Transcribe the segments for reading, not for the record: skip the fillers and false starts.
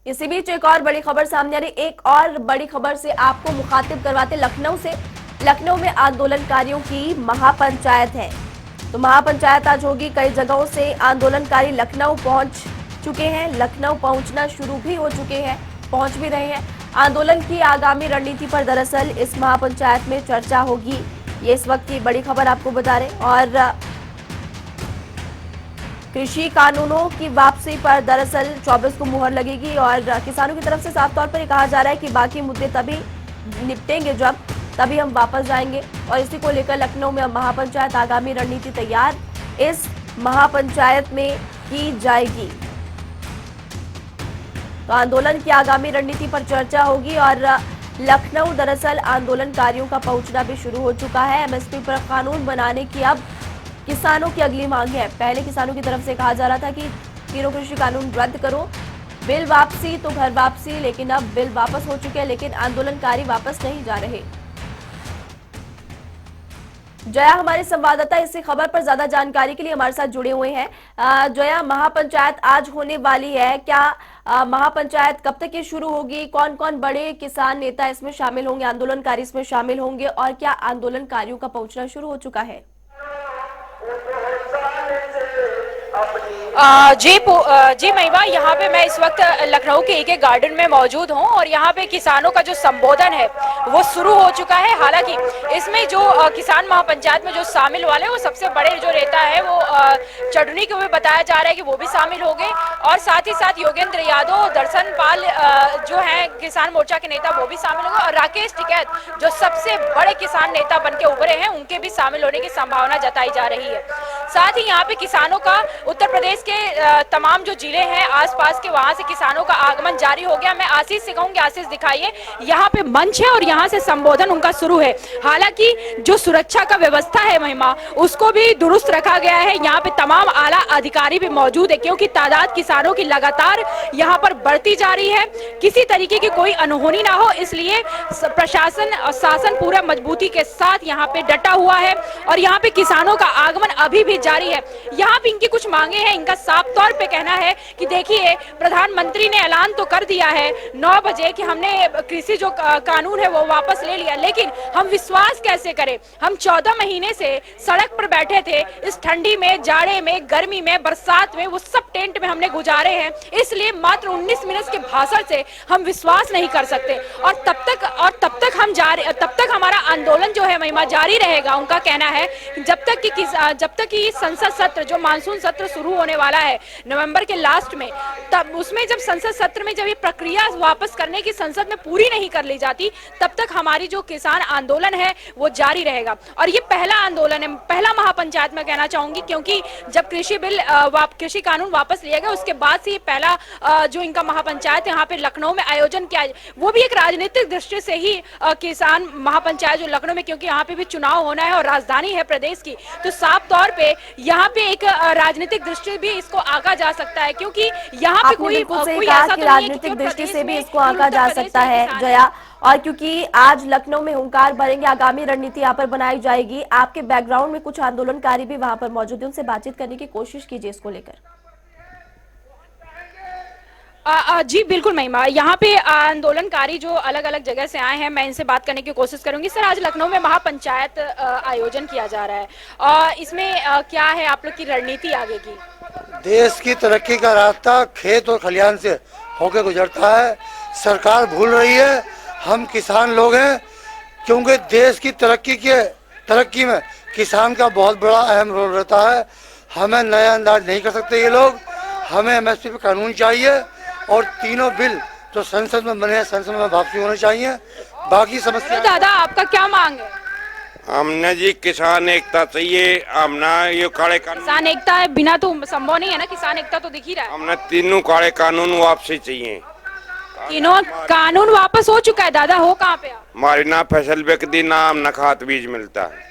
इसी बीच एक और बड़ी खबर सामने आ रही। एक और बड़ी खबर से आपको मुखातिब करवाते लखनऊ से। लखनऊ में आंदोलनकारियों की महापंचायत है, तो महापंचायत आज होगी। कई जगहों से आंदोलनकारी लखनऊ पहुंच चुके हैं, लखनऊ पहुंचना शुरू भी हो चुके हैं, पहुंच भी रहे हैं। आंदोलन की आगामी रणनीति पर दरअसल इस महापंचायत में चर्चा होगी, ये इस वक्त की बड़ी खबर आपको बता रहे। और कृषि कानूनों की वापसी पर दरअसल 24 को मुहर लगेगी और किसानों की तरफ से साफ तौर पर कहा जा रहा है कि बाकी मुद्दे तभी निपटेंगे जब तभी हम वापस जाएंगे। और इसी को लेकर लखनऊ में अब महापंचायत, आगामी रणनीति तैयार इस महापंचायत में की जाएगी। तो आंदोलन की आगामी रणनीति पर चर्चा होगी और लखनऊ दरअसल आंदोलनकारियों का पहुंचना भी शुरू हो चुका है। एमएसपी पर कानून बनाने की अब किसानों की अगली मांग है। पहले किसानों की तरफ से कहा जा रहा था कि तीनों कृषि कानून रद्द करो, बिल वापसी तो घर वापसी, लेकिन अब बिल वापस हो चुके हैं, लेकिन आंदोलनकारी वापस नहीं जा रहे। जया हमारे संवाददाता इसी खबर पर ज्यादा जानकारी के लिए हमारे साथ जुड़े हुए हैं। जया, महापंचायत आज होने वाली है, क्या महापंचायत कब तक ये शुरू होगी? कौन कौन बड़े किसान नेता इसमें शामिल होंगे, आंदोलनकारी इसमें शामिल होंगे, और क्या आंदोलनकारियों का पहुंचना शुरू हो चुका है? जी महिमा, यहाँ पे मैं इस वक्त लखनऊ के एक गार्डन में मौजूद हूँ और यहाँ पे किसानों का जो संबोधन है वो शुरू हो चुका है। हालांकि इसमें जो किसान महापंचायत में जो शामिल वाले हैं वो सबसे बड़े जो नेता है वो चटनी को भी बताया जा रहा है कि वो भी शामिल हो गए, और साथ ही साथ योगेंद्र यादव, दर्शन पाल जो है किसान मोर्चा के नेता वो भी शामिल हो गए, और राकेश टिकैत जो सबसे बड़े किसान नेता बन के उभरे हैं उनके भी शामिल होने की संभावना जताई जा रही है। साथ ही यहाँ पे किसानों का उत्तर प्रदेश के तमाम जो जिले हैं आसपास के, वहां से किसानों का आगमन जारी हो गया। मैं आशीष से कहूंगी, आशीष दिखाइए, यहाँ पे मंच है और यहाँ से संबोधन उनका शुरू है। हालांकि जो सुरक्षा का व्यवस्था है महिमा, उसको भी दुरुस्त रखा गया है। यहाँ पे तमाम आला अधिकारी भी मौजूद है, क्योंकि तादाद किसानों की लगातार यहाँ पर बढ़ती जा रही है। किसी तरीके की कोई अनहोनी ना हो, इसलिए प्रशासन और शासन पूरा मजबूती के साथ यहाँ पे डटा हुआ है और यहाँ पे किसानों का आगमन अभी भी जारी है। यहाँ पे इनकी कुछ मांगे हैं। इनका साफ तौर पे कहना है कि देखिए, प्रधानमंत्री ने ऐलान तो कर दिया है 9 बजे कि हमने कृषि जो कानून है वो वापस ले लिया, लेकिन हम विश्वास कैसे करें? हम 14 महीने से सड़क पर बैठे थे, इस ठंडी में, जाड़े में, गर्मी में, बरसात में, वो सब टेंट में हमने गुजारे हैं। इसलिए मात्र 19 मिनट के भाषण से हम विश्वास नहीं कर सकते और तब तक हमारा आंदोलन जो है महिमा जारी रहेगा। उनका कहना है जब तक कि संसद सत्र, जो मानसून सत्र शुरू होने वाला है नवंबर के लास्ट में, तब उसमें जब संसद सत्र में जब ये प्रक्रिया वापस करने की संसद में पूरी नहीं कर ली जाती, तब तक हमारी जो किसान आंदोलन है वो जारी रहेगा। और ये पहला आंदोलन है, पहला महापंचायत में कहना चाहूंगी, क्योंकि जब कृषि कानून वापस लिया गया उसके बाद से ये पहला जो इनका महापंचायत यहाँ पे लखनऊ में आयोजन किया, वो भी एक राजनीतिक दृष्टि से ही किसान महापंचायत जो लखनऊ में, क्योंकि यहाँ पे भी चुनाव होना है और राजधानी है प्रदेश की, तो साफ तौर पे यहाँ पे एक राजनीतिक दृष्टि भी इसको आंका जा सकता है, क्योंकि यहाँ पे कोई ऐसा तो राजनीतिक दृष्टि से भी इसको आंका जा सकता है जया। और क्योंकि आज लखनऊ में हुंकार भरेंगे, आगामी रणनीति यहाँ पर बनाई जाएगी। आपके बैकग्राउंड में कुछ आंदोलनकारी भी वहां पर मौजूद है, उनसे बातचीत करने की कोशिश कीजिए इसको लेकर। जी बिल्कुल महिमा, यहाँ पे आंदोलनकारी जो अलग अलग जगह से आए हैं, मैं इनसे बात करने की कोशिश करूंगी। सर, आज लखनऊ में महापंचायत आयोजन किया जा रहा है और इसमें क्या है आप लोग की रणनीति आगे की? देश की तरक्की का रास्ता खेत और खलिहान से होकर गुजरता है। सरकार भूल रही है, हम किसान लोग हैं, क्योंकि देश की तरक्की में किसान का बहुत बड़ा अहम रोल रहता है। हमें नया अंदाज नहीं कर सकते ये लोग। हमें एमएसपी पे कानून चाहिए और तीनों बिल जो संसद में बने हैं संसद में वापसी होने चाहिए। बाकी समस्या दादा आपका क्या मांग है? हमने जी किसान एकता चाहिए। हमने ये काले कानून, किसान एकता है बिना तो संभव नहीं है ना, किसान एकता तो दिख ही रहा है। हमने तीनों काले कानून वापसी चाहिए। तीनों कानून वापस हो चुका है दादा, हो कहाँ पे आप? हमारी ना फसल बिकती, ना हम न खाद बीज मिलता है।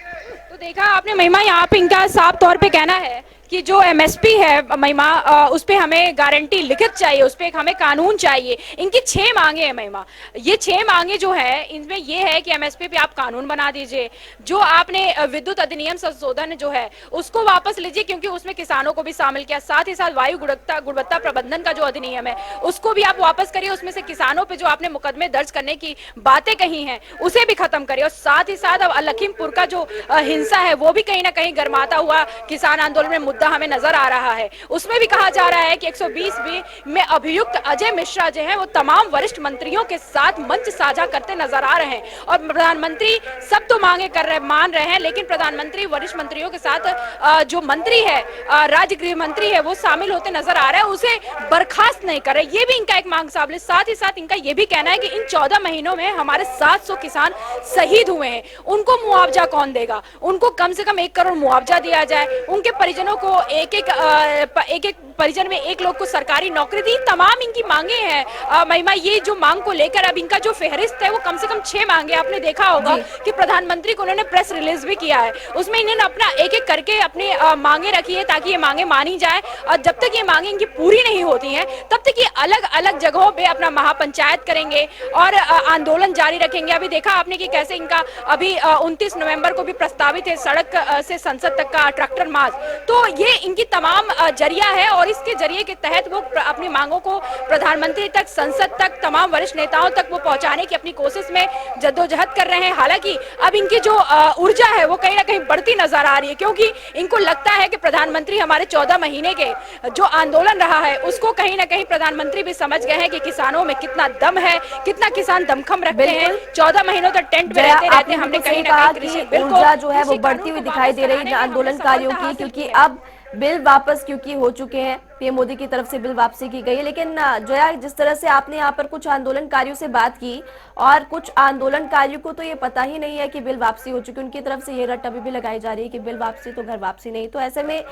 तो देखा आपने महिमा, यहाँ पे इनका साफ तौर पे कहना है कि जो एमएसपी है महिमा, उस पे हमें गारंटी लिखित चाहिए, उस पे हमें कानून चाहिए। इनकी 6 मांगे हैं महिमा। ये 6 मांगे जो है इनमें ये है कि एमएसपी पे आप कानून बना दीजिए, जो आपने विद्युत अधिनियम संशोधन जो है उसको वापस लीजिए क्योंकि उसमें किसानों को भी शामिल किया, साथ ही साथ वायु गुणवत्ता प्रबंधन का जो अधिनियम है उसको भी आप वापस करिए, उसमें से किसानों पे जो आपने मुकदमे दर्ज करने की बातें कही हैं उसे भी खत्म करिए, और साथ ही साथ अब लखीमपुर का जो हिंसा है वो भी कहीं ना कहीं गरमाता हुआ किसान आंदोलन में मुद्दा हमें नजर आ रहा है। उसमें भी कहा जा रहा है कि 120 बी में अभियुक्त अजय मिश्रा जो है वो तमाम वरिष्ठ मंत्रियों के साथ मंच साझा करते नजर आ रहे हैं, और प्रधानमंत्री सब तो मान रहे हैं, लेकिन प्रधानमंत्री वरिष्ठ मंत्रियों के साथ जो मंत्री है, राज्य गृह मंत्री है, वो शामिल होते नजर आ रहे हैं, उसे बर्खास्त नहीं कर रहे। ये भी इनका एक मांग शामिल है। साथ ही साथ इनका ये भी कहना है कि इन 14 महीनों में हमारे 700 किसान शहीद हुए हैं, उनको मुआवजा कौन देगा? उनको कम से कम 1 करोड़ मुआवजा दिया जाए, उनके परिजनों को एक परिजन में 1 लोग को सरकारी नौकरी दी। तमाम इनकी मांगे हैं महिमा। ये जो मांग को लेकर अब इनका जो फहरिस्त है वो कम से कम 6 मांगे। आपने देखा होगा कि प्रधानमंत्री को उन्होंने प्रेस रिलीज भी किया है, उसमें इन्होंने अपना एक करके अपनी मांगे रखी है ताकि ये मांगे मानी जाए, और जब तक ये मांगे इनकी पूरी नहीं होती हैं तब तक ये अलग अलग जगहों पे अपना महापंचायत करेंगे और आंदोलन जारी रखेंगे। अभी देखा आपने कि कैसे इनका अभी 29 नवंबर को भी प्रस्तावित है सड़क से संसद तक का ट्रैक्टर मार्च। तो ये इनकी तमाम जरिया है और इसके जरिए के तहत वो अपनी मांगों को प्रधानमंत्री तक, संसद तक, तमाम वरिष्ठ नेताओं तक वो पहुंचाने की अपनी कोशिश में जद्दोजहद कर रहे हैं। हालांकि अब इनकी जो ऊर्जा है वो कहीं ना कहीं बढ़ती नजर आ रही है, क्योंकि इनको लगता है कि प्रधानमंत्री हमारे 14 महीने के जो आंदोलन रहा है उसको कहीं ना कहीं प्रधानमंत्री भी समझ गए हैं कि किसानों में कितना दम है, कितना किसान दमखम रखते हैं। 14 महीनों तक टेंट में रहते हमने कहीं ना कहीं ऊर्जा जो है वो बढ़ती हुई दिखाई दे रही है आंदोलनकारियों की, क्योंकि अब बिल वापस क्योंकि हो चुके हैं, पीएम मोदी की तरफ से बिल वापसी की गई है। लेकिन जया, जिस तरह से आपने यहाँ पर कुछ आंदोलनकारियों से बात की और कुछ आंदोलनकारियों को तो ये पता ही नहीं है कि बिल वापसी हो चुकी है, उनकी तरफ से ये रट अभी भी लगाई जा रही है कि बिल वापसी तो घर वापसी नहीं। तो ऐसे में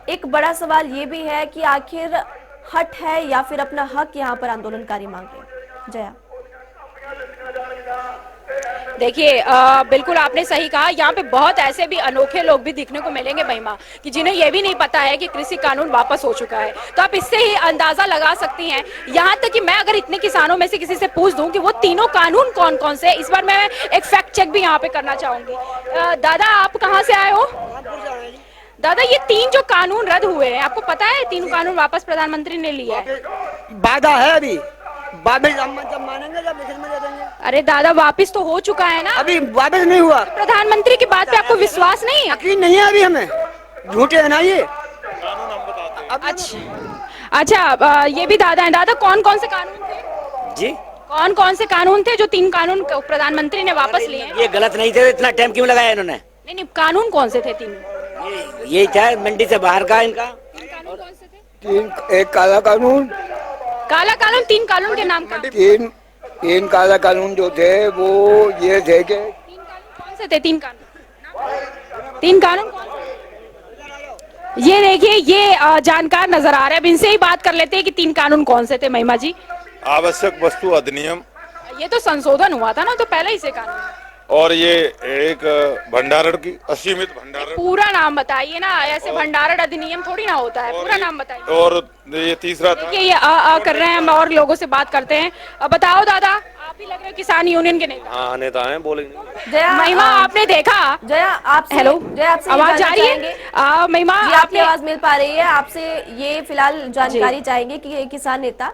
एक बड़ा सवाल ये भी है कि आखिर हट है या फिर अपना हक यहाँ पर आंदोलनकारी मांग रहे हैं। जया, देखिए बिल्कुल आपने सही कहा, यहाँ पे बहुत ऐसे भी अनोखे लोग भी दिखने को मिलेंगे महिमा कि जिन्हें ये भी नहीं पता है कि कृषि कानून वापस हो चुका है। तो आप इससे ही अंदाजा लगा सकती हैं, यहाँ तक कि मैं अगर इतने किसानों में से किसी से पूछ दूं कि वो तीनों कानून कौन कौन से, इस बार मैं एक फैक्ट चेक भी यहाँ पे करना चाहूंगी। दादा आप कहाँ से आए हो? दादा ये 3 जो कानून रद्द हुए हैं, आपको पता है 3 कानून वापस प्रधानमंत्री ने लिया है? वादा है अभी, जब मानेंगे जब लिखित में दे देंगे। अरे दादा वापस तो हो चुका है ना, अभी वापस नहीं हुआ। प्रधानमंत्री की बात पे आपको विश्वास नहीं है? यकीन नहीं है अभी हमें, झूठे है ना ये। अच्छा ये भी दादा है। दादा कौन कौन से कानून थे जी? कौन कौन से कानून थे जो 3 कानून प्रधानमंत्री ने वापस लिए? ये गलत नहीं थे, इतना टाइम क्यों लगाया इन्होंने? नहीं कानून कौन से थे 3? यही था मंडी से बाहर का इनका। कानून कौन से थे? 3, एक काला कानून, 3 कानून के नाम का? 3 काला कानून जो थे वो ये थे कि 3 कानून कौन से थे? 3 कानून कौन से? ये देखिए ये जानकार नजर आ रहा है, अब इनसे ही बात कर लेते हैं कि 3 कानून कौन से थे महिमा जी। आवश्यक वस्तु अधिनियम, ये तो संशोधन हुआ था ना, तो पहले ही से कानून। और ये एक भंडारण की असीमित भंडारण। पूरा नाम बताइए ना, ऐसे भंडारण अधिनियम थोड़ी ना होता है, पूरा नाम बताइए। और ये तीसरा था, ये कर रहे हैं, हम और लोगों से बात करते हैं। अब बताओ दादा, आप ही लग रहे हो किसान यूनियन के नेता। हाँ नेता हैं, बोलेंगे। जया, महिमा आपने देखा? जया आपसे, हेलो, जया आपसे आवाज आ रही है? महिमा आपकी आवाज मिल पा रही है? आपसे ये फिलहाल जानकारी चाहेंगे कि ये किसान नेता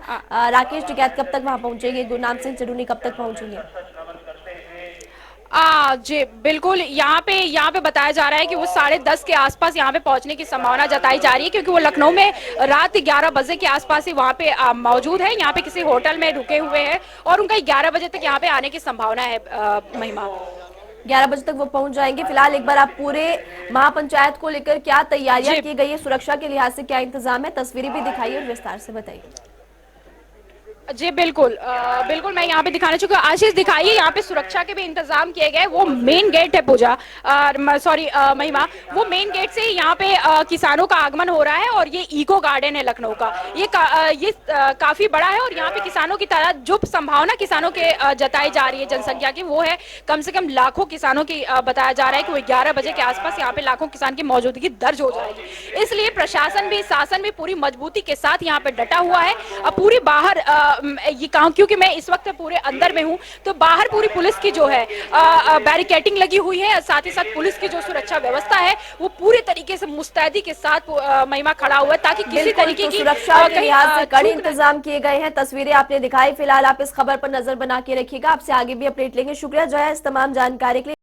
राकेश टिकैत कब तक वहां पहुंचेंगे, गुरनाम सिंह चढ़ूनी कब तक पहुंचेंगे? जी बिल्कुल, यहाँ पे बताया जा रहा है कि वो 10:30 के आसपास यहाँ पे पहुंचने की संभावना जताई जा रही है, क्योंकि वो लखनऊ में रात 11 बजे के आसपास ही वहाँ पे मौजूद है, यहाँ पे किसी होटल में रुके हुए हैं और उनका 11 बजे तक यहाँ पे आने की संभावना है। महिमा 11 बजे तक वो पहुंच जाएंगे। फिलहाल एक बार आप पूरे महापंचायत को लेकर क्या तैयारियां की गई है, सुरक्षा के लिहाज से क्या इंतजाम है, तस्वीरें भी दिखाइए और विस्तार से बताइए। जी बिल्कुल बिल्कुल मैं यहाँ पे दिखाना चाहूँगी। आशीष दिखाइए, यहाँ पे सुरक्षा के भी इंतजाम किए गए। वो मेन गेट है पूजा, सॉरी महिमा, वो मेन गेट से यहाँ पे किसानों का आगमन हो रहा है और ये इको गार्डन है लखनऊ का। ये काफी बड़ा है और यहाँ पे किसानों की तादाद, जो संभावना किसानों के जताई जा रही है जनसंख्या की, वो है कम से कम लाखों किसानों की। बताया जा रहा है कि वो 11 बजे के आसपास यहाँ पे लाखों किसान की मौजूदगी दर्ज हो जाएगी। इसलिए प्रशासन भी, शासन भी पूरी मजबूती के साथ यहाँ पे डटा हुआ है। अब पूरी बाहर ये कहूं, क्योंकि मैं इस वक्त पूरे अंदर में हूं, तो बाहर पूरी पुलिस की जो है बैरिकेडिंग लगी हुई है। साथ ही साथ पुलिस की जो सुरक्षा व्यवस्था है वो पूरी तरीके से मुस्तैदी के साथ महिमा खड़ा हुआ है, ताकि किसी तरीके की सुरक्षा के लिहाज से कड़े इंतजाम किए गए हैं। तस्वीरें आपने दिखाई। फिलहाल आप इस खबर पर नजर बना के रखिएगा, आपसे आगे भी अपडेट लेंगे। शुक्रिया जया इस तमाम जानकारी के लिए।